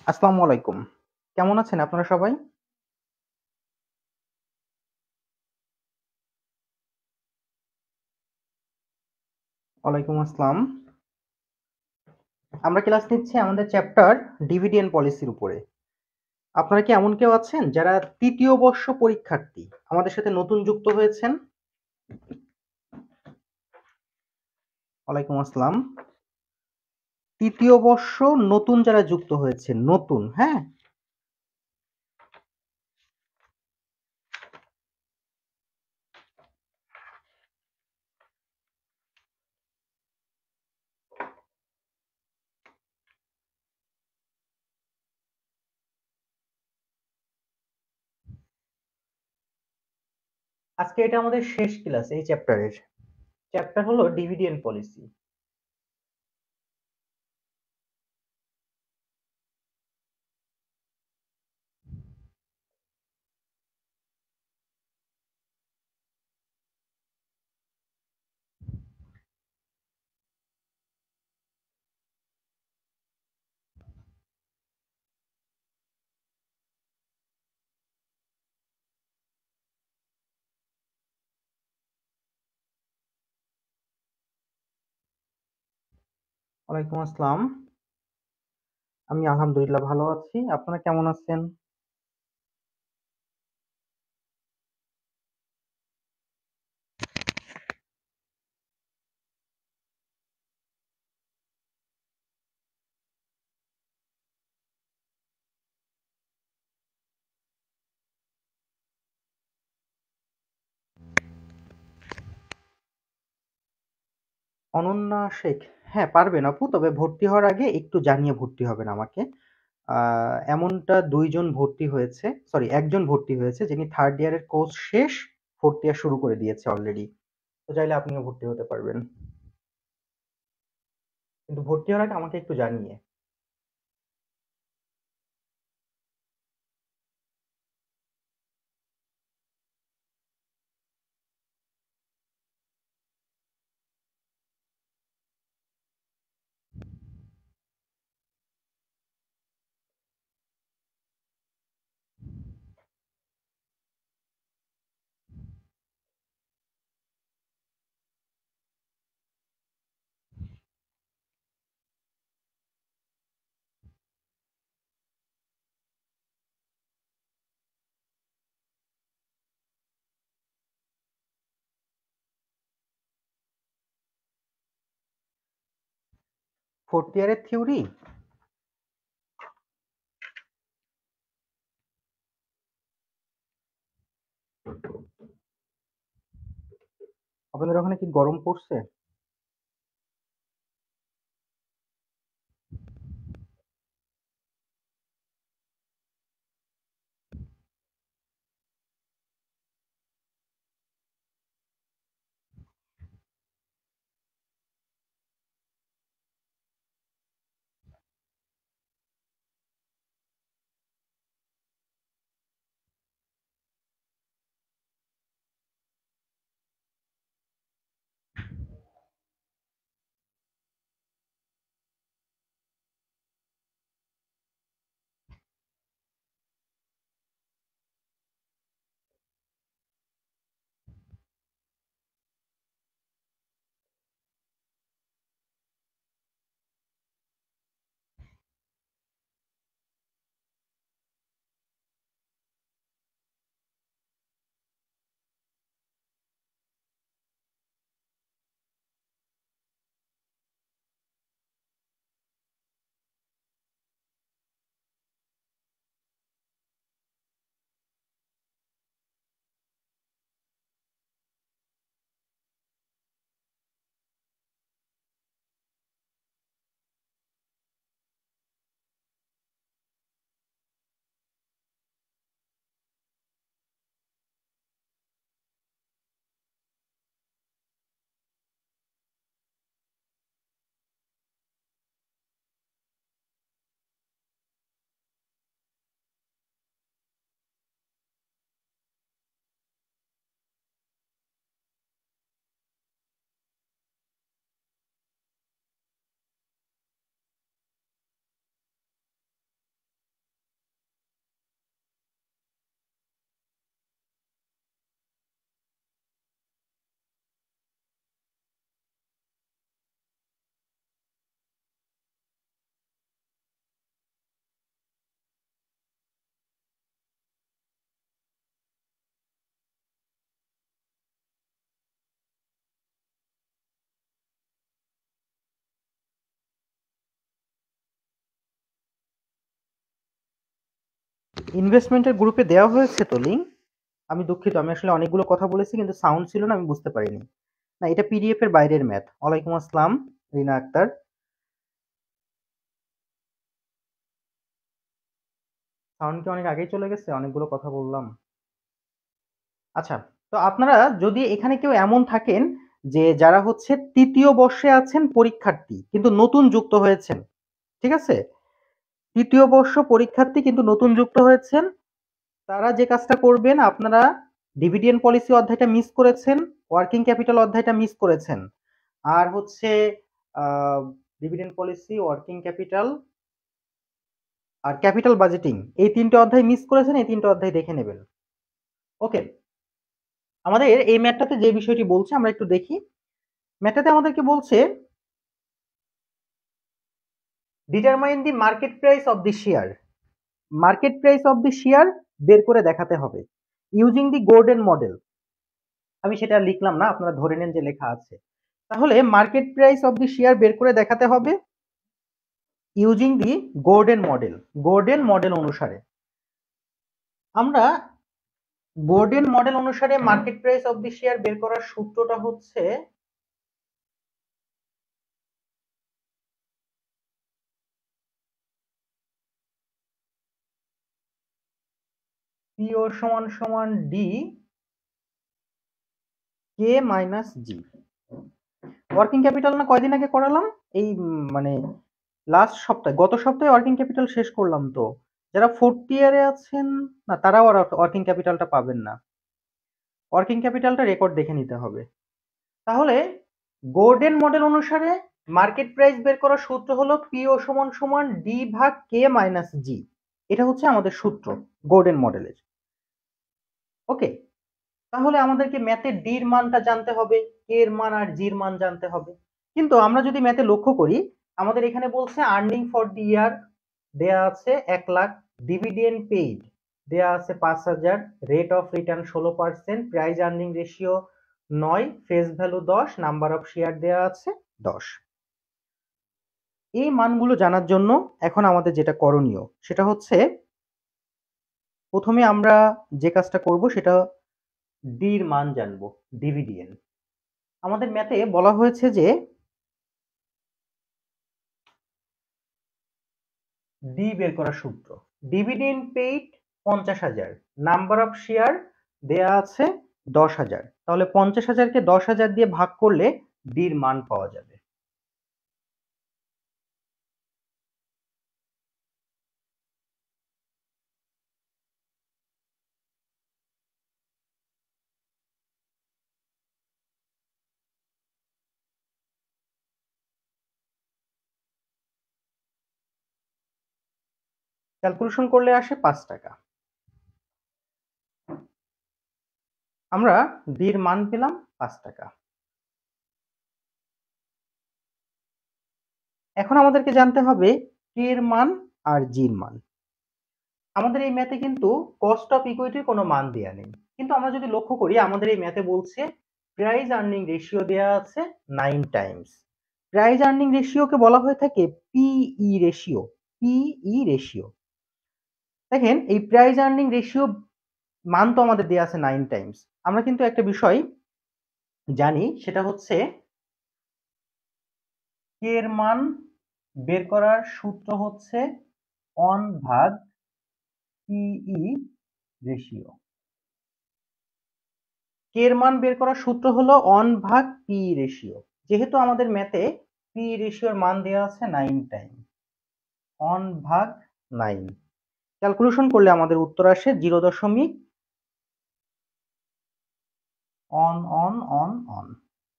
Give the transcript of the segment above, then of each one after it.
আসসালামু আলাইকুম। কেমন আছেন আপনারা সবাই? ওয়ালাইকুম আসসালাম। আমরা ক্লাস নিচ্ছি আমাদের চ্যাপ্টার ডিভিডেন্ড পলিসির উপরে। আপনারা কি এমন কেউ আছেন যারা ৩য় বর্ষ পরীক্ষার্থী আমাদের সাথে নতুন যুক্ত হয়েছেন? ওয়ালাইকুম আসসালাম। ৩য় বর্ষ নতুন যারা যুক্ত হয়েছেন, নতুন, হ্যাঁ? আজকে এটা আমাদের শেষ ক্লাস এই চ্যাপ্টারের। চ্যাপ্টার হলো ডিভিডেন্ড পলিসি। ওয়ালাইকুম আসসালাম। আমি আলহামদুলিল্লাহ ভালো আছি। আপনারা কেমন আছেন? অনন্যা শেখ। হ্যাঁ, পারবেন আপু। তবে ভর্তি হওয়ার আগে একটু জানিয়ে ভর্তি হবেন আমাকে। আ এমনটা ২ জন ভর্তি হয়েছে, সরি ১ জন ভর্তি হয়েছে যিনি 3rd ইয়ারের কোর্স শেষ, 4th ইয়ার শুরু করে দিয়েছে অলরেডি। তো চাইলে আপনিও ভর্তি হতে পারবেন। কিন্তু ভর্তি হওয়ার আগে আমাকে একটু জানিয়ে। 4th ইয়ারের থিওরি? আপনাদের ওখানে কি গরম পড়ছে? ইনভেস্টমেন্টের গ্রুপে দেওয়া হয়েছে তো লিঙ্ক। আমি দুঃখিত, আমি আসলে অনেকগুলো কথা বলেছি কিন্তু সাউন্ড ছিল না, আমি বুঝতে পারিনি। না, এটা পিডিএফ এর বাইরের ম্যাথ। ওয়ালাইকুম আসসালাম রিনা আক্তার। সাউন্ড কি অনেক আগেই চলে গেছে? অনেকগুলো কথা বললাম। আচ্ছা, তো আপনারা যদি এখানে কেউ এমন থাকেন যে যারা হচ্ছে তৃতীয় বর্ষে আছেন পরীক্ষার্থী কিন্তু নতুন যুক্ত হয়েছেন, ঠিক আছে? তৃতীয় বর্ষ পরীক্ষার্থী কিন্তু নতুন যুক্ত হয়েছেন, তারা যে কাজটা করবেন, আপনারা ডিভিডেন্ড পলিসি অধ্যায়টা মিস করেছেন, ওয়ার্কিং ক্যাপিটাল অধ্যায়টা মিস করেছেন, আর হচ্ছে ডিভিডেন্ড পলিসি, ওয়ার্কিং ক্যাপিটাল আর ক্যাপিটাল বাজেটিং, এই তিনটে অধ্যায় মিস করেছেন, এই তিনটে অধ্যায় দেখে নেবেন। ওকে, আমাদের এই ম্যাথটাতে যে বিষয়টি বলছে আমরা একটু দেখি। ম্যাথটাতে আমাদেরকে বলছে determine the market price of the share. Market price of the share বের করে দেখাতে হবে ইউজিং দি গোল্ডেন মডেল। আমি সেটা লিখলাম না, আপনারা ধরে নেন যে লেখা আছে। তাহলে market price of the share বের করে দেখাতে হবে using the golden model. Golden model অনুসারে আমরা গোল্ডেন মডেল অনুসারে market price of the share বের করার সূত্রটা হচ্ছে পিও সমান সমান ডি কে মাইনাস জি। ওয়ার্কিং ক্যাপিটাল না কয়দিন আগে করালাম, এই মানে লাস্ট সপ্তাহে, গত সপ্তাহে ওয়ার্কিং ক্যাপিটাল শেষ করলাম। তো যারা ফোর্থ ইয়ারে আছেন না, তারাও আর ওয়ার্কিং ক্যাপিটালটা পাবেন না। ওয়ার্কিং ক্যাপিটালটা রেকর্ড দেখে নিতে হবে। তাহলে গোল্ডেন মডেল অনুসারে মার্কেট প্রাইস বের করার সূত্র হলো পিও সমান সমান ডি ভাগ কে মাইনাস জি। এটা হচ্ছে আমাদের সূত্র গোল্ডেন মডেলের। ওকে, তাহলে আমাদেরকে ম্যাথে ডির মানটা জানতে হবে, কে এর মান আর জির মান জানতে হবে। কিন্তু আমরা যদি ম্যাথে লক্ষ্য করি, আমাদের এখানে বলছে আর্নিং ফর দি ইয়ার দেয়া আছে 1,00,000, ডিভিডেন্ড পেইড দেয়া আছে 5,000, rate of return 16%, price earning ratio 9, face value 10, number of share দেয়া আছে 10। এই মানগুলো জানার জন্য এখন আমাদের যেটা করণীয় সেটা হচ্ছে, প্রথমে আমরা যে কাজটা করব সেটা ডির মান জানবো, ডিভিডেন্ড। আমাদের ম্যাথে বলা হয়েছে যে ডি বের করার সূত্র, dividend paid 50,000, number of share দেয়া আছে 10,000। তাহলে 50,000কে 10,000 দিয়ে ভাগ করলে ডির মান পাওয়া যাবে। ক্যালকুলেশন করলে আসে 5 টাকা। আমরা ডির মান পেলাম 5 টাকা। এখন আমাদেরকে জানতে হবে কে এর মান আর জির মান। আমাদের এই ম্যাথে কিন্তু কস্ট অফ ইকুইটির কোনো মান দেয়া নেই, কিন্তু আমরা যদি লক্ষ্য করি আমাদের এই ম্যাথে বলছে প্রাইস আর্নিং রেশিও দেয়া আছে 9 টাইমস। প্রাইস আর্নিং রেশিওকে বলা হয়ে থাকে পিই রেশিও। পিই রেশিও, দেখেন এই প্রাইস আর্নিং রেশিও মান তো আমাদের দেয়া আছে 9 টাইমস। আমরা কিন্তু একটা বিষয় জানি, সেটা হচ্ছে কে এর মান বের করার সূত্র হচ্ছে 1 ভাগ পিই রেশিও। কে এর মান বের করার সূত্র হলো 1 ভাগ পি রেশিও। যেহেতু আমাদের ম্যাথে পি রেশিওর মান দেওয়া আছে 9 টাইম, 1 ভাগ 9, ক্যালকুলেশন করলে আমাদের উত্তর আসে 0. অন।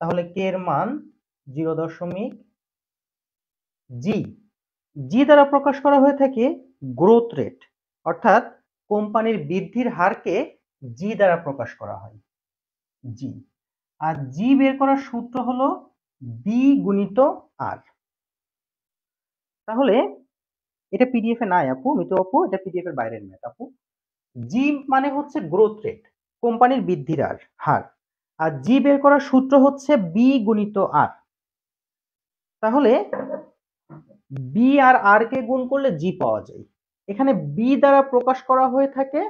তাহলে কে এর মান 0. জি। জি দ্বারা প্রকাশ করা হয়ে থাকে গ্রোথ রেট, অর্থাৎ কোম্পানির বৃদ্ধির হারকে জি দ্বারা প্রকাশ করা হয়, জি। আর জি বের করার সূত্র হলো বি গুণিত আর। তাহলে এটা পিডিএফ এ নাই আপু, মিতু আপু, এটা পিডিএফ এর বাইরের ম্যাথ আপু। জি মানে হচ্ছে গ্রোথ রেট, কোম্পানির বৃদ্ধির হার, আর জি বের করার সূত্র হচ্ছে বি গুণিত আর। তাহলে বি আর আর কে গুণ করলে জি পাওয়া যায়। এখানে বি দ্বারা প্রকাশ করা হয়ে থাকে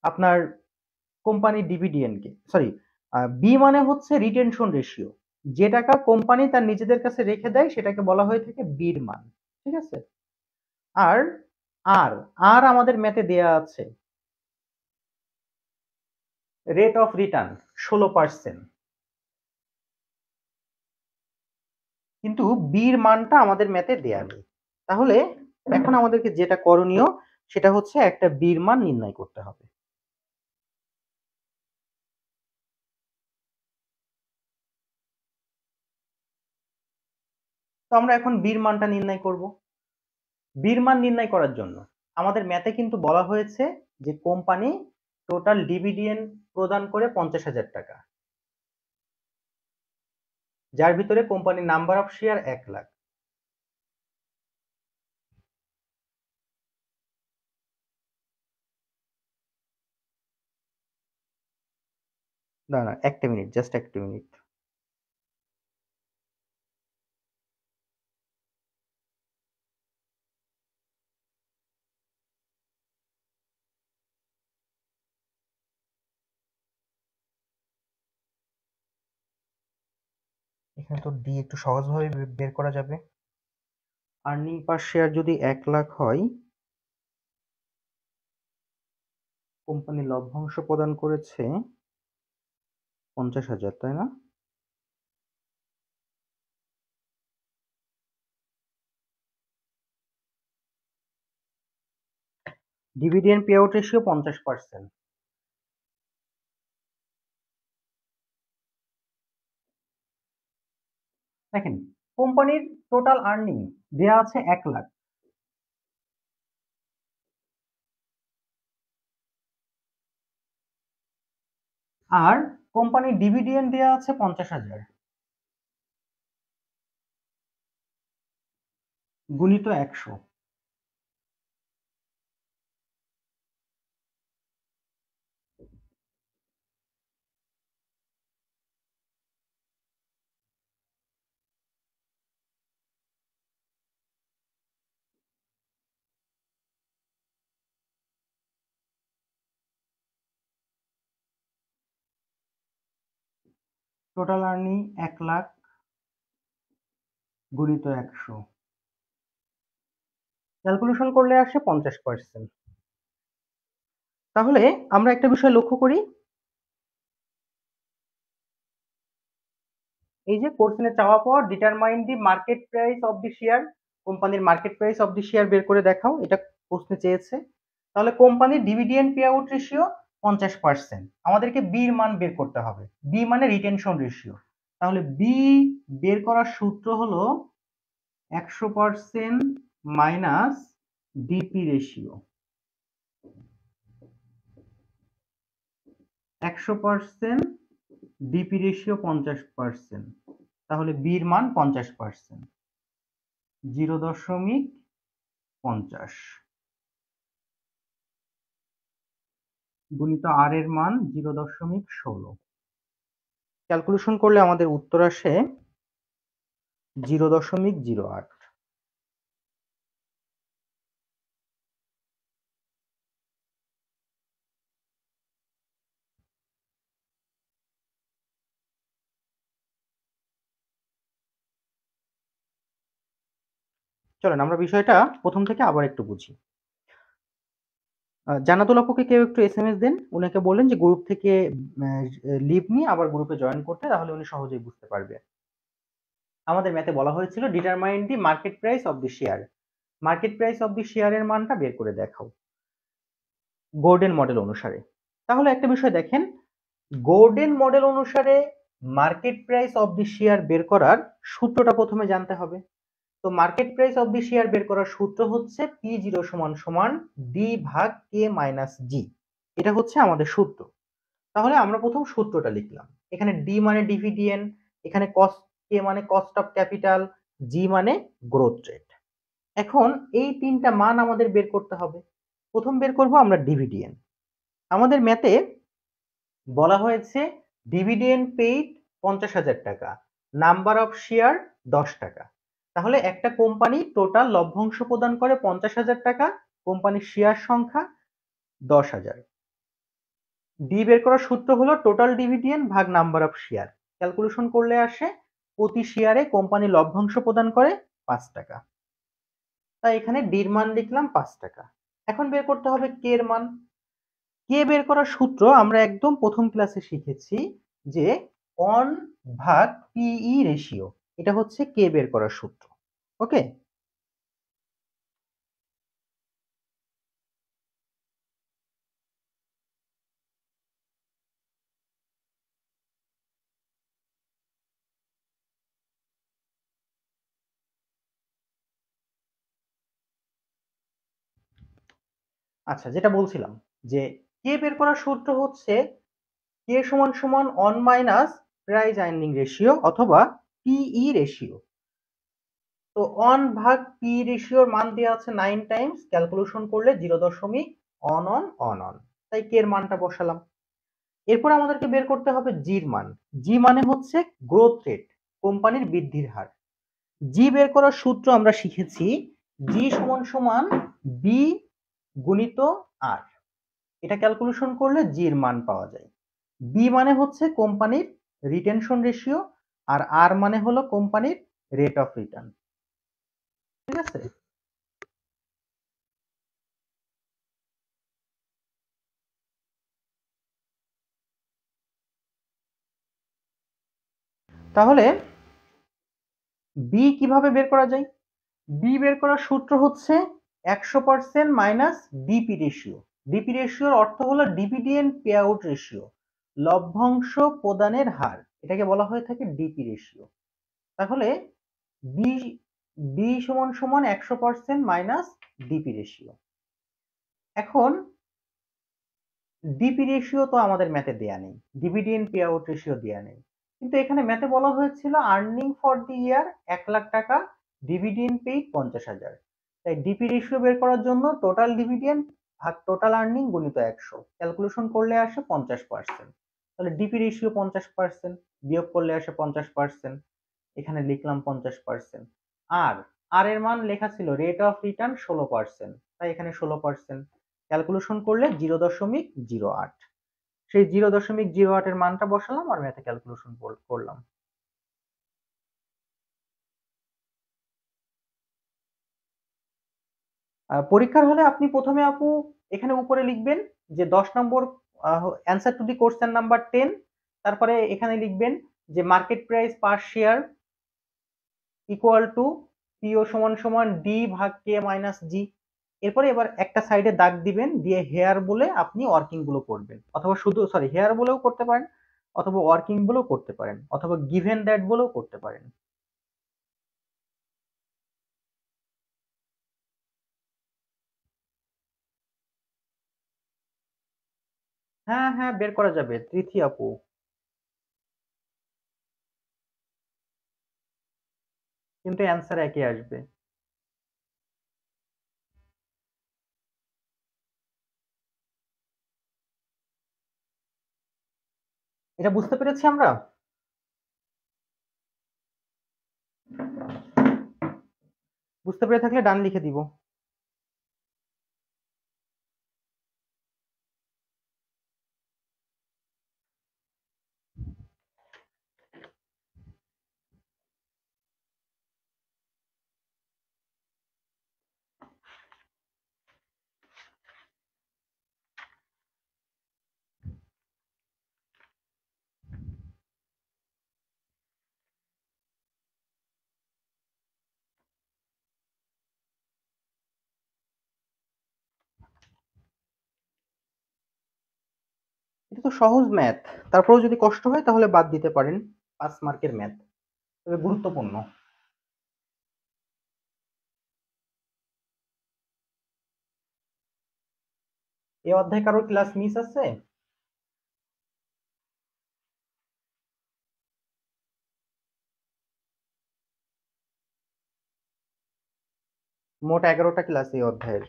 আপনার কোম্পানি ডিভিডেন্ডকে, সরি, বি মানে হচ্ছে রিটেনশন রেশিও, যে টাকা কোম্পানি তার নিজেদের কাছে রেখে দেয় সেটাকে বলা হয়ে থাকে বির মান, ঠিক আছে। আর আর আর আমাদের ম্যাথে দেয়া আছে রেট অফ রিটার্ন 16%, কিন্তু বির মানটা আমাদের ম্যাথে দেয়া নেই। তাহলে এখন আমাদেরকে যেটা করণীয় সেটা হচ্ছে একটা বির মান নির্ণয় করতে হবে। তো আমরা এখন বির মানটা নির্ণয় করব। বির মান নির্ণয় করার জন্য আমাদের ম্যাথে কিন্তু বলা হয়েছে যে কোম্পানি টোটাল ডিভিডেন্ড প্রদান করে 50,000 টাকা, যার ভিতরে কোম্পানির নাম্বার অফ শেয়ার 1 লাখ। না না, একটা মিনিট, জাস্ট একটা মিনিট। এখানে তো ডি একটু সহজভাবে বের করা যাবে। আর্নিং পার শেয়ার যদি 1 লাখ হয়, কোম্পানি লভ্যাংশ প্রদান করেছে 50,000, তাই না? Dividend pay out ratio 50%। দেখেন, কোম্পানির টোটাল আর্নিং দেয়া আছে 1 লাখ, আর কোম্পানির ডিভিডেন্ড দেয়া আছে 50,000 গুণিত 100। টোটাল আর্নিং 1 লাখ গুণিত 100, ক্যালকুলেশন করলে আসে 50%। তাহলে আমরা একটা বিষয় লক্ষ্য করি, এই যে কোশ্চেনে চাওয়া পাওয়া determine the market price of the share, কোম্পানির market price of the share বের করে দেখাও, এটা প্রশ্নে চেয়েছে। তাহলে কোম্পানির ডিভিডেন্ড পে আউট রেশিও 50%, আমাদেরকে বির মান বের করতে হবে। বি মানে রিটেনশন রেশিও। তাহলে বি বের করার সূত্র হলো 100% minus DP ratio. 100% DP ratio 50%, তাহলে বির মান 50%, 0.50 গুণিত আর এর মান 0.16। ক্যালকুলেশন করলে আমাদের উত্তর আসে 0.08। চলেন আমরা বিষয়টা প্রথম থেকে আবার একটু বুঝি। জান্নাতুল আপুকে কেউ একটু এসএমএস দেন, উনাকে বলেন যে গ্রুপ থেকে লিভ নিয়ে আবার গ্রুপে জয়েন করতে, তাহলে উনি সহজেই বুঝতে পারবে। আমাদের ম্যাথে বলা হয়েছিল determine the market price of the share, market price of দি শেয়ারের মানটা বের করে দেখাও গোর্ডেন মডেল অনুসারে। তাহলে একটা বিষয় দেখেন, গোর্ডেন মডেল অনুসারে market price of the share বের করার সূত্রটা প্রথমে জানতে হবে। তো market price of the share বের করার সূত্র হচ্ছে P0 সমান সমান ডি ভাগ কে মাইনাস জি, এটা হচ্ছে আমাদের সূত্র। তাহলে আমরা প্রথম সূত্রটা লিখলাম, এখানে ডি মানে ডিভিডেন্ড, এখানে কস্ট, কে মানে কস্ট অফ ক্যাপিটাল, জি মানে গ্রোথ রেট। এখন এই তিনটা মান আমাদের বের করতে হবে। প্রথম বের করব আমরা ডিভিডেন্ড। আমাদের ম্যাথে বলা হয়েছে ডিভিডেন্ড পেইড 50,000 টাকা, নাম্বার অফ শেয়ার 10 টাকা। তাহলে একটা কোম্পানি টোটাল লভ্যাংশ প্রদান করে 50,000 টাকা, কোম্পানির শেয়ার সংখ্যা 10,000। ডি বের করার সূত্র হলো টোটাল ডিভিডেন্ড ভাগ নাম্বার অফ শেয়ার। ক্যালকুলেশন করলে আসে প্রতি শেয়ারে কোম্পানি লভ্যাংশ প্রদান করে 5 টাকা। তাই এখানে ডির মান লিখলাম 5 টাকা। এখন বের করতে হবে কে এর মান। কে বের করার সূত্র আমরা একদম প্রথম ক্লাসে শিখেছি যে অন ভাগ পিই রেশিও, এটা হচ্ছে কে বের করার সূত্র। ওকে, আচ্ছা যেটা বলছিলাম যে কে বের করার সূত্র হচ্ছে কে সমান সমান on minus price earning ratio অথবা পিই রেশিও। তো অন ভাগ পি রেশিওর মান দেওয়া আছে 9 টাইমস, ক্যালকুলেশন করলে 0.অন অন অন অন, তাই কে এর মানটা বসালাম। এরপর আমাদেরকে বের করতে হবে জির মান। জি মানে হচ্ছে গ্রোথ রেট, কোম্পানির বৃদ্ধির হার। জি বের করার সূত্র আমরা শিখেছি জি সমান সমান বি গুণিত আর। এটা ক্যালকুলেশন করলে জির মান পাওয়া যায়। বি মানে হচ্ছে কোম্পানির রিটেনশন রেশিও আর আর মানে হলো কোম্পানির রেট অফ রিটার্ন। ঠিক আছে, তাহলে বি কিভাবে বের করা যায়। বি বের করার সূত্র হচ্ছে 100% মাইনাস ডিপি রেশিও। ডিপি রেশিওর অর্থ হলো ডিভিডেন্ড পে আউট রেশিও, লভ্যাংশ প্রদানের হার, এটাকে বলা হয়ে থাকে ডিপি রেশিও। তাহলে বি বি সমান সমান 100% মাইনাস ডিপি রেশিও। এখন ডিপি রেশিও তো আমাদের ম্যাথে দেয়া নেই, ডিভিডেন্ড পে আউট রেশিও দেয়া নেই, কিন্তু এখানে ম্যাথে বলা হয়েছিল আর্নিং ফর দি ইয়ার 1,00,000 টাকা, ডিভিডেন্ড পেইড 50,000। তাই ডিপি রেশিও বের করার জন্য টোটাল ডিভিডেন্ড ভাগ টোটাল আর্নিং গুণিত 100, ক্যালকুলেশন করলে আসে 50%। তাহলে ডিপি রেশিও 50%, বিয়োগ করলে আসে 50%, এখানে লিখলাম 50%। আর আর এর মান লেখা ছিল রেট অফ রিটার্ন 16%, তাই এখানে 16%, ক্যালকুলেশন করলে 0.08। সেই 0.08 এর মানটা বসালাম আর ম্যাথে ক্যালকুলেশন করলাম। পরীক্ষার হলে আপনি প্রথমে আপু এখানে উপরে লিখবেন যে 10 number answer to the question number 10, তারপরে এখানে লিখবেন যে market price per share equal to P O সমান সমান ডি ভাগ কে মাইনাস জি। এরপরে এবার একটা সাইডে দাগ দিবেন, দিয়ে হেয়ার বলে আপনি ওয়ার্কিং গুলো করবেন, অথবা শুধু হেয়ার বলেও করতে পারেন, অথবা ওয়ার্কিং বলেও করতে পারেন, অথবা গিভেন দ্যাট বলেও করতে পারেন। হ্যাঁ হ্যাঁ, বের করা যাবে তৃথি আপু। কিন্তু অ্যান্সার একই আসবে। এটা বুঝতে পেরেছি আমরা। বুঝতে পেরে থাকলে ডান লিখে দিব। এটা তো সহজ ম্যাথ, তারপরেও যদি কষ্ট হয় তাহলে বাদ দিতে পারেন। 5 মার্কের ম্যাথ, তবে গুরুত্বপূর্ণ। এই অধ্যায় কারোর ক্লাস মিস আছে? মোট 11টা ক্লাস এই অধ্যায়ের।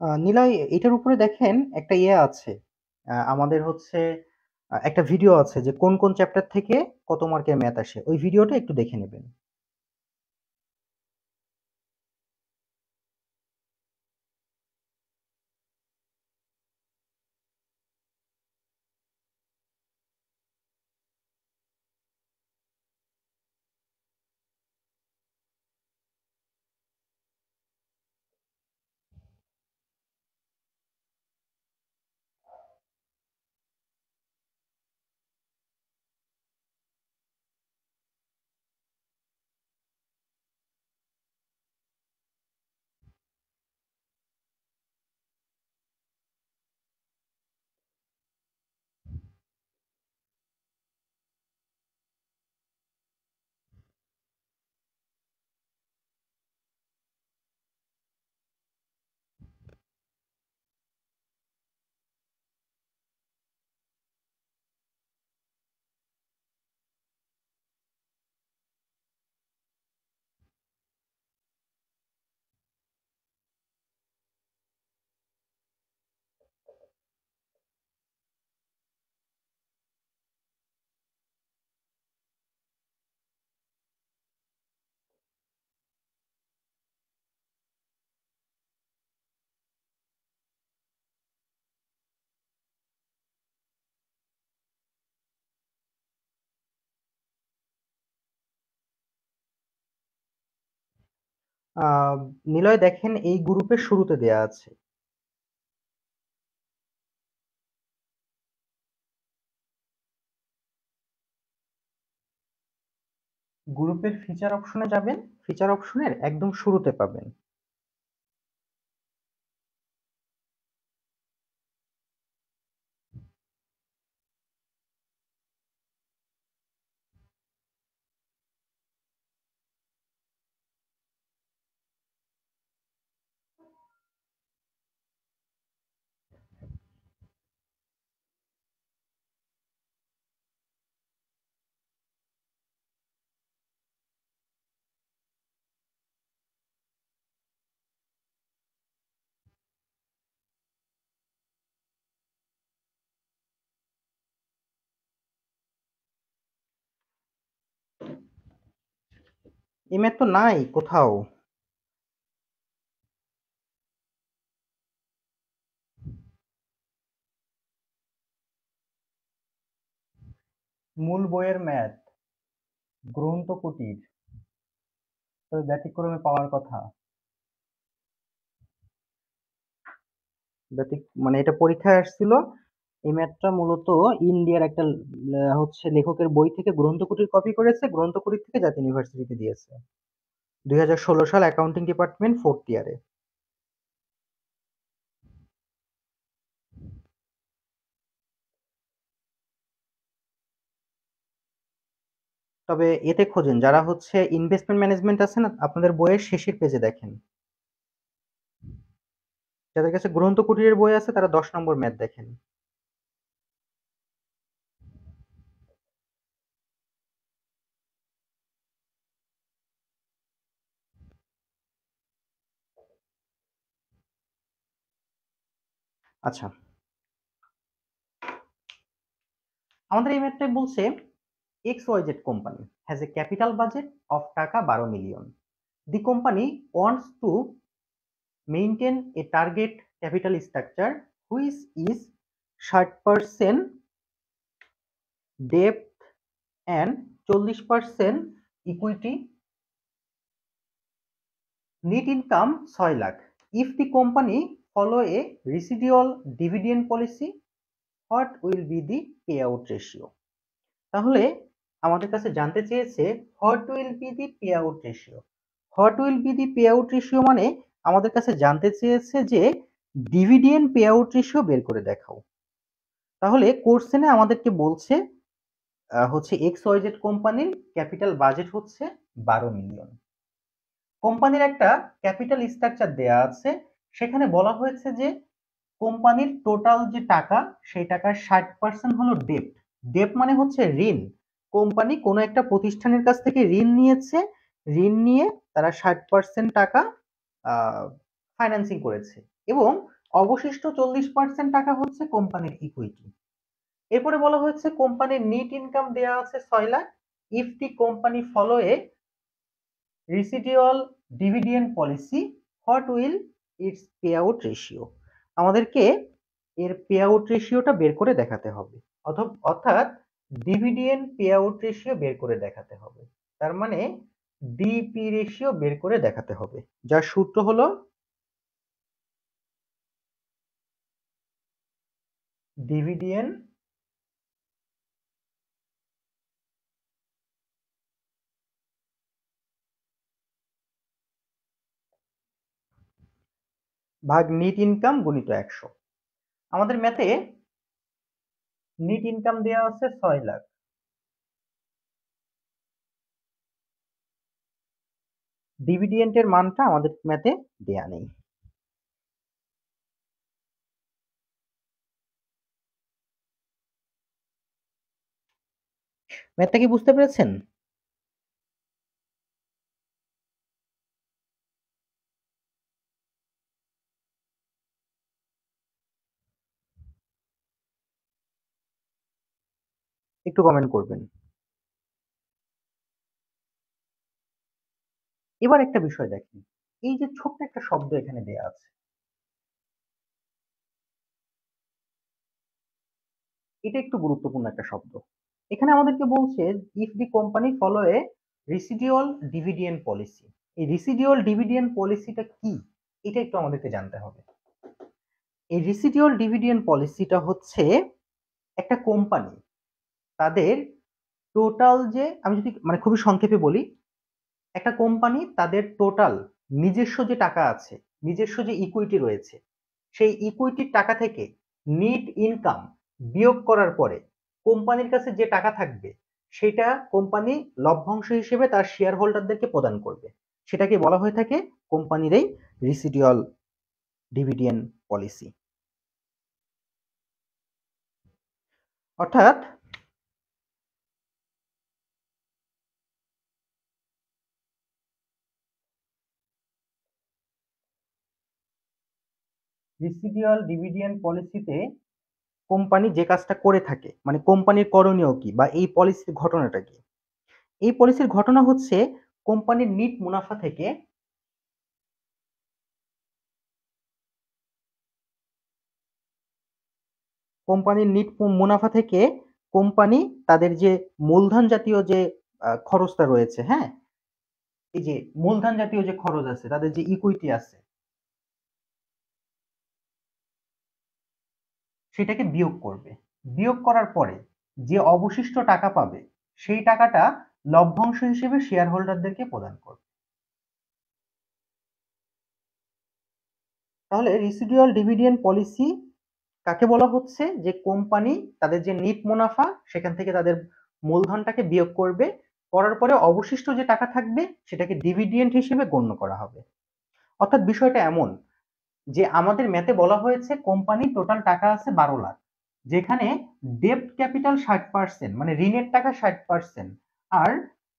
নিলয়, এটার উপরে দেখেন একটা ইয়ে আছে। আমাদের হচ্ছে একটা ভিডিও আছে যে কোন কোন চ্যাপ্টার থেকে কত মার্কের ম্যাথ আসে। ওই ভিডিওটা একটু দেখে নেবেন। আহ নিলয় দেখেন এই গ্রুপের শুরুতে দেয়া আছে। গ্রুপের ফিচার অপশনে যাবেন, ফিচার অপশনের একদম শুরুতে পাবেন। এই ম্যাথ তো নাই কোথাও। মূল বইয়ের ম্যাথ, গ্রন্থ কুটির, তবে ব্যতিক্রমে পাওয়ার কথা। মানে এটা পরীক্ষায় আসছিল। এই ম্যাথটা মূলত ইন্ডিয়ার একটা হচ্ছে লেখকের বই থেকে গ্রন্থকুটির কপি করেছে, গ্রন্থকুটির থেকে জাতীয় ইউনিভার্সিটিতে দিয়েছে। 2016 সাল, অ্যাকাউন্টিং ডিপার্টমেন্ট, 4th ইয়ারে। তবে এতে খোঁজেন যারা হচ্ছে ইনভেস্টমেন্ট ম্যানেজমেন্ট আছে না, আপনাদের বইয়ের শেষের পেজে দেখেন। যাদের কাছে গ্রন্থকুটিরের বই আছে তারা 10 নম্বর ম্যাথ দেখেন। আচ্ছা, আমাদের এই ম্যাথটাই বলছে XYZ company has a capital budget of টাকা 12 million. The company wants to maintain a target capital structure which is 60% debt and 40% equity. Net income 6 lakh. If the company follow a residual dividend policy, what will be the payout ratio? তাহলে আমাদের কাছে জানতে চেয়েছে what will be the payout ratio. What will be the payout ratio মানে আমাদের কাছে জানতে চেয়েছে যে ডিভিডেন্ড পেআউট রেশিও বের করে দেখাও। তাহলে কোশ্চেনে আমাদেরকে বলছে হচ্ছে XYZ কোম্পানির ক্যাপিটাল বাজেট হচ্ছে 12 মিলিয়ন। কোম্পানির একটা ক্যাপিটাল স্ট্রাকচার দেয়া আছে, সেখানে বলা হয়েছে যে কোম্পানির টোটাল যে টাকা সেই টাকার 60% হলো ডেপ্ট। ডেপ্ট মানে হচ্ছে ঋণ। কোম্পানি কোনো একটা প্রতিষ্ঠানের কাছ থেকে ঋণ নিয়েছে, ঋণ নিয়ে তারা 60% টাকা ফাইন্যান্সিং করেছে। এবং অবশিষ্ট 40% টাকা হচ্ছে কোম্পানির ইকুইটি। এরপরে বলা হয়েছে কোম্পানির নেট ইনকাম দেয়া আছে 6 lakh, if the company follow a residual dividend policy, what will its pay out ratio. আমাদেরকে এর পে আউট রেশিওটা বের করে দেখাতে হবে, অর্থাৎ ডিভিডেন্ড পে আউট রেশিও বের করে দেখাতে হবে। তার মানে ডিপি রেশিও বের করে দেখাতে হবে, যার সূত্র হলো ডিভিডেন্ড ভাগ নেট ইনকাম গুণিত 100। আমাদের ম্যাথে নেট ইনকাম দেওয়া আছে 6 লাখ, ডিভিডেন্টের মানটা আমাদের ম্যাথে দেয়া নেই। ম্যাথটা কি বুঝতে পেরেছেন? একটু কমেন্ট করবেন। এবার একটা বিষয় দেখেন, এই যে ছোট্ট একটা শব্দ এখানে দেয়া আছে, এটা একটু গুরুত্বপূর্ণ একটা শব্দ। এখানে আমাদেরকে বলছে if the company follow A residual dividend policy. এই রেসিডিউয়াল ডিভিডেন্ড পলিসিটা কি, এটা একটু আমাদেরকে জানতে হবে। এই রেসিডিউয়াল ডিভিডেন্ড পলিসিটা হচ্ছে একটা কোম্পানি তাদের টোটাল যে, আমি যদি মানে খুবই সংক্ষেপে বলি, একটা কোম্পানি তাদের টোটাল নিজস্ব যে টাকা আছে, নিজস্ব যে ইকুইটি রয়েছে, সেই ইকুইটির টাকা থেকে নেট ইনকাম বিয়োগ করার পরে কোম্পানির কাছে যে টাকা থাকবে সেটা কোম্পানি লভ্যাংশ হিসেবে তার শেয়ার হোল্ডারদেরকে প্রদান করবে। সেটাকে বলা হয়ে থাকে কোম্পানির এই রেসিডিউয়াল ডিভিডেন্ড পলিসি। অর্থাৎ রেসিডিউয়াল ডিভিডেন্ড পলিসিতে কোম্পানি যে কাজটা করে থাকে, মানে কোম্পানির করণীয় কি বা এই পলিসির ঘটনাটা কি, এই পলিসির ঘটনা হচ্ছে কোম্পানির নিট মুনাফা থেকে কোম্পানি তাদের যে মূলধন জাতীয় যে খরচটা রয়েছে, হ্যাঁ, এই যে মূলধন জাতীয় যে খরচ আছে, তাদের যে ইকুইটি আছে, সেটাকে বিয়োগ করবে। বিয়োগ করার পরে যে অবশিষ্ট টাকা পাবে সেই টাকাটা লভ্যাংশ হিসেবে শেয়ার হোল্ডারদেরকে প্রদান করবে। তাহলে রেসিডুয়াল ডিভিডেন্ড পলিসি কাকে বলা হচ্ছে, যে কোম্পানি তাদের যে নেট মুনাফা সেখান থেকে তাদের মূলধনটাকে বিয়োগ করবে, করার পরে অবশিষ্ট যে টাকা থাকবে সেটাকে ডিভিডেন্ড হিসেবে গণ্য করা হবে। অর্থাৎ বিষয়টা এমন যে আমাদের ম্যাথে বলা হয়েছে কোম্পানি টোটাল টাকা আছে 12 লাখ, যেখানে ডেপ্ট ক্যাপিটাল 60%, মানে ঋণের টাকা 60%, আর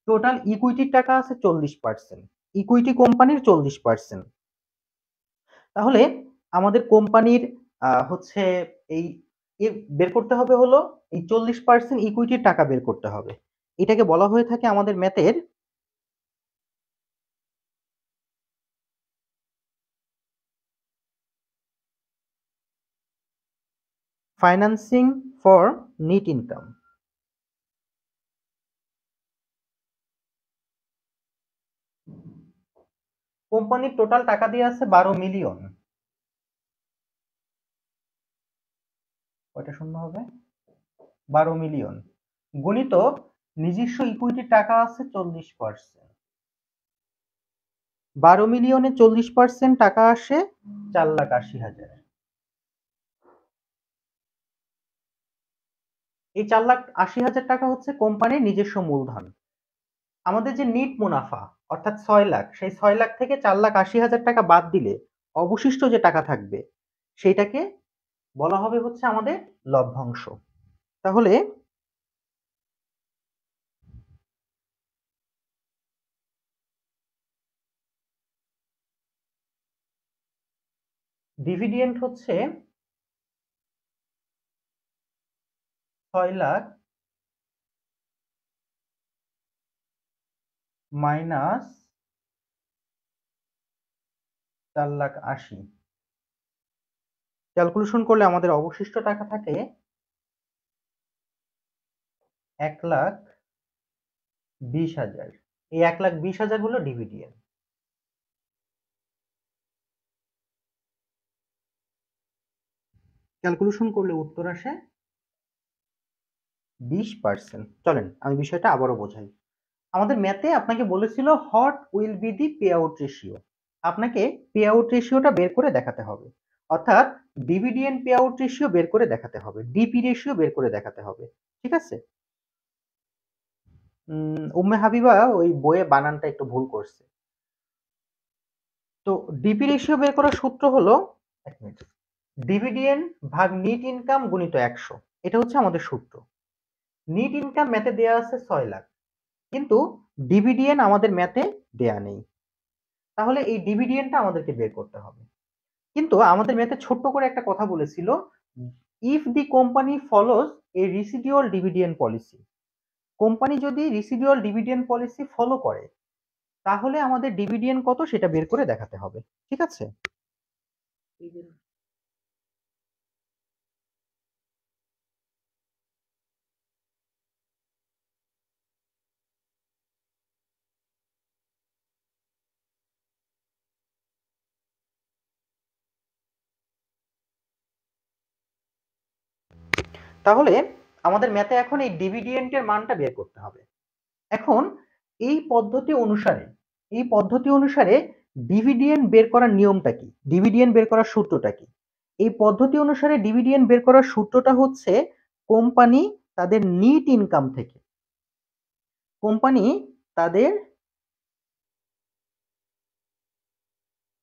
টোটাল ইকুইটির টাকা আছে 40%, ইকুইটি কোম্পানির 40%। তাহলে আমাদের কোম্পানির হচ্ছে এই বের করতে হবে হলো এই 40% ইকুইটির টাকা বের করতে হবে। এটাকে বলা হয়ে থাকে আমাদের ম্যাথের ফাইন্যান্সিং ফর নেট ইনকাম। কোম্পানির টোটাল টাকা দিয়ে আছে 12 মিলিয়ন, কয়টা শূন্য হবে, 12 মিলিয়ন, গণিত নিজস্ব ইকুইটির টাকা আছে 40%। 12 মিলিয়নে 40% টাকা আসে 4,80,000। এই 4,80,000 টাকা হচ্ছে কোম্পানির নিজস্ব মূলধন। আমাদের যে নেট মুনাফা অর্থাৎ 6 লাখ, সেই 6 লাখ থেকে 4,80,000 টাকা বাদ দিলে অবশিষ্ট যে টাকা থাকবে সেইটাকে বলা হবে হচ্ছে আমাদের লভ্যাংশ। তাহলে ডিভিডেন্ড হচ্ছে 6 লাখ মাইনাস 4,80,000। ক্যালকুলেশন করলে আমাদের অবশিষ্ট টাকা থাকে 1,20,000। এই 1,20,000 হলো ডিভিডেন্ড। ক্যালকুলেশন করলে উত্তর আসে 20%। চলেন আমি বিষয়টা আবারও বোঝাই। আমাদের ম্যাথে আপনাকে বলেছিল what will be the pay out ratio. আপনাকে পে আউট রেশিওটা বের করে দেখাতে হবে, অর্থাৎ ডিভিডেন্ড পে আউট রেশিও বের করে দেখাতে হবে, ডিপি রেশিও বের করে দেখাতে হবে। ঠিক আছে? উম্মে হাবিবা ওই বইয়ে বানানটা একটু ভুল করছে। তো ডিপি রেশিও বের করার সূত্র হলো, এক মিনিট, ডিভিডেন্ড ভাগ নিট ইনকাম গুণিত 100। এটা হচ্ছে আমাদের সূত্র। নিট ইনকাম ম্যাথে দেয়া আছে 6 লাখ, কিন্তু ডিভিডেন্ড আমাদের ম্যাথে দেয়া নেই। তাহলে এই ডিভিডেন্ডটা আমাদেরকে বের করতে হবে। কিন্তু আমাদের ম্যাথে ছোট্ট করে একটা কথা বলেছিল, if the company follows a residual dividend policy. Company যদি রিসিডিউয়াল ডিভিডেন্ড পলিসি ফলো করে তাহলে আমাদের ডিভিডেন্ড কত সেটা বের করে দেখাতে হবে। ঠিক আছে? তাহলে আমাদের ম্যাথে এখন এই ডিভিডেন্ডের মানটা বের করতে হবে। এখন এই পদ্ধতি অনুসারে ডিভিডেন্ড বের করার নিয়মটা কি, ডিভিডেন্ড বের করার সূত্রটা কি? এই পদ্ধতি অনুসারে ডিভিডেন্ড বের করার সূত্রটা হচ্ছে কোম্পানি তাদের নিট ইনকাম থেকে, কোম্পানি তাদের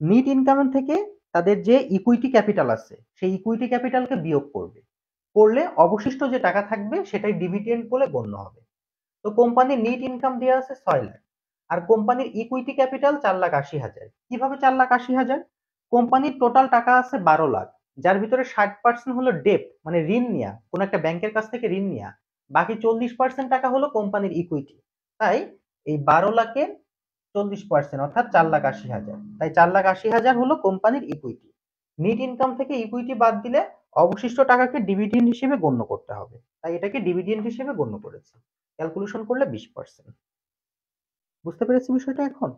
নিট ইনকাম থেকে তাদের যে ইকুইটি ক্যাপিটাল আছে সেই ইকুইটি ক্যাপিটালকে বিয়োগ করবে, করলে অবশিষ্ট যে টাকা থাকবে সেটাই ডিভিডেন্ড বলে গণ্য হবে। তো কোম্পানির নিট ইনকাম দেওয়া আছে 6 লাখ, আর কোম্পানির ইকুইটি ক্যাপিটাল 4,80,000। কিভাবে 4,80,000? কোম্পানির টোটাল টাকা আছে 12 লাখ, যার ভিতরে 60% হলো ডেপ্ট, মানে ঋণ নেয়া, কোন একটা ব্যাংকের কাছ থেকে ঋণ নেয়া, বাকি 40% টাকা হলো কোম্পানির ইকুইটি। তাই এই 12 লাখের 40% অর্থাৎ 4,80,000, তাই 4,80,000 হলো কোম্পানির ইকুইটি। নিট ইনকাম থেকে ইকুইটি বাদ দিলে অবশিষ্ট টাকাকে ডিভিডেন্ড হিসেবে গণ্য করতে হবে, তাই এটাকে ডিভিডেন্ড হিসেবে গণ্য করেছে। ক্যালকুলেশন করলে 20%। বুঝতে পেরেছি বিষয়টা এখন?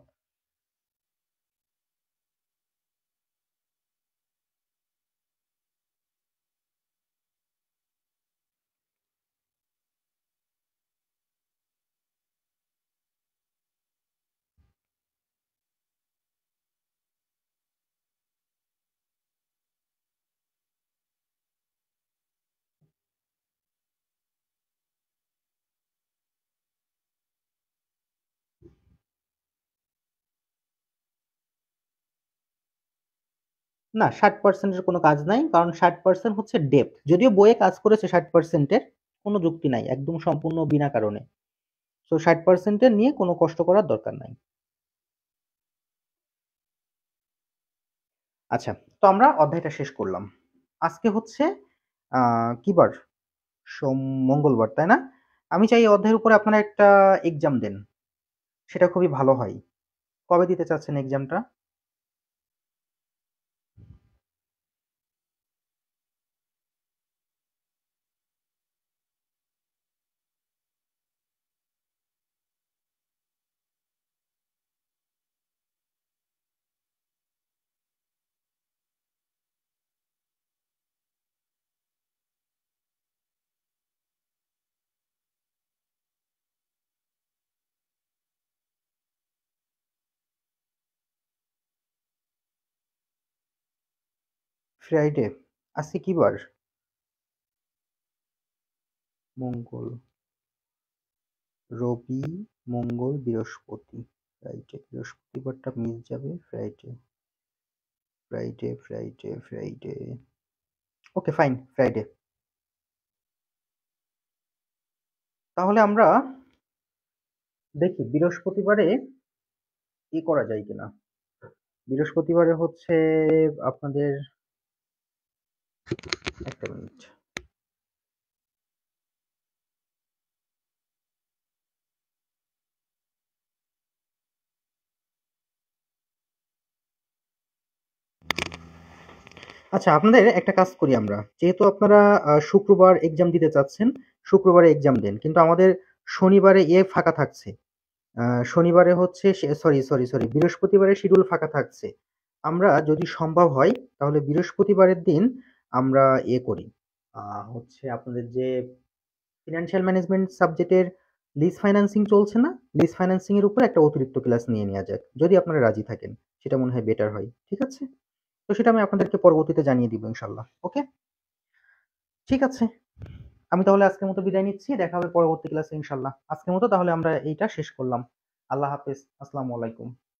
না, 60% এর কোনো কাজ নাই, কারণ 60% হচ্ছে ডেপ্ট। যদিও বইয়ে কাজ করেছে 60% এর, কোনো যুক্তি নাই, একদম সম্পূর্ণ বিনা কারণে। তো 60% এর নিয়ে কোনো কষ্ট করার দরকার নাই। আচ্ছা, তো আমরা অধ্যায়টা শেষ করলাম। আজকে হচ্ছে কি বার? মঙ্গলবার, তাই না? আমি চাই এই অধ্যায়ের উপরে আপনারা একটা এক্সাম দেন, সেটা খুবই ভালো হয়। কবে দিতে চাচ্ছেন এক্সামটা? ফ্রাইডে। আজকে কি বার? মঙ্গল, রবি, মঙ্গল, বৃহস্পতি, ফ্রাইডে। বৃহস্পতিবারটা মিস যাবে। Friday, Friday, Friday, Friday. Okay, fine, Friday. তাহলে আমরা দেখি বৃহস্পতিবারে কি করা যায় কিনা। বৃহস্পতিবারে হচ্ছে আপনাদের একটা মিনিট। আচ্ছা, আপনাদের একটা কাজ করি আমরা। যেহেতু আপনারা শুক্রবার এক্সাম দিতে চাচ্ছেন, শুক্রবারে এক্সাম দেন। কিন্তু আমাদের শনিবারে ফাঁকা থাকছে। আ শনিবারে হচ্ছে সরি, বৃহস্পতিবারে শিডিউল ফাঁকা থাকছে। আমরা যদি সম্ভব হয় তাহলে বৃহস্পতিবারের দিন আমরা করি। আ হচ্ছে আপনাদের যে ফিন্যান্সিয়াল ম্যানেজমেন্ট সাবজেক্টের লিজ ফাইন্যান্সিং চলছে না? লিজ ফাইন্যান্সিং এর উপর একটা অতিরিক্ত ক্লাস নিয়ে নেয়া যাক। যদি আপনারা রাজি থাকেন। সেটা মনে হয় বেটার হয়। ঠিক আছে? তো সেটা আমি আপনাদেরকে পরবর্তীতে জানিয়ে দিব ইনশাআল্লাহ। ওকে? ঠিক আছে। আমি তাহলে আজকের মতো বিদায় নিচ্ছি। দেখা হবে পরবর্তী ক্লাসে ইনশাআল্লাহ। আজকের মতো তাহলে আমরা এইটা শেষ করলাম। আল্লাহ হাফেজ। আসসালামু আলাইকুম।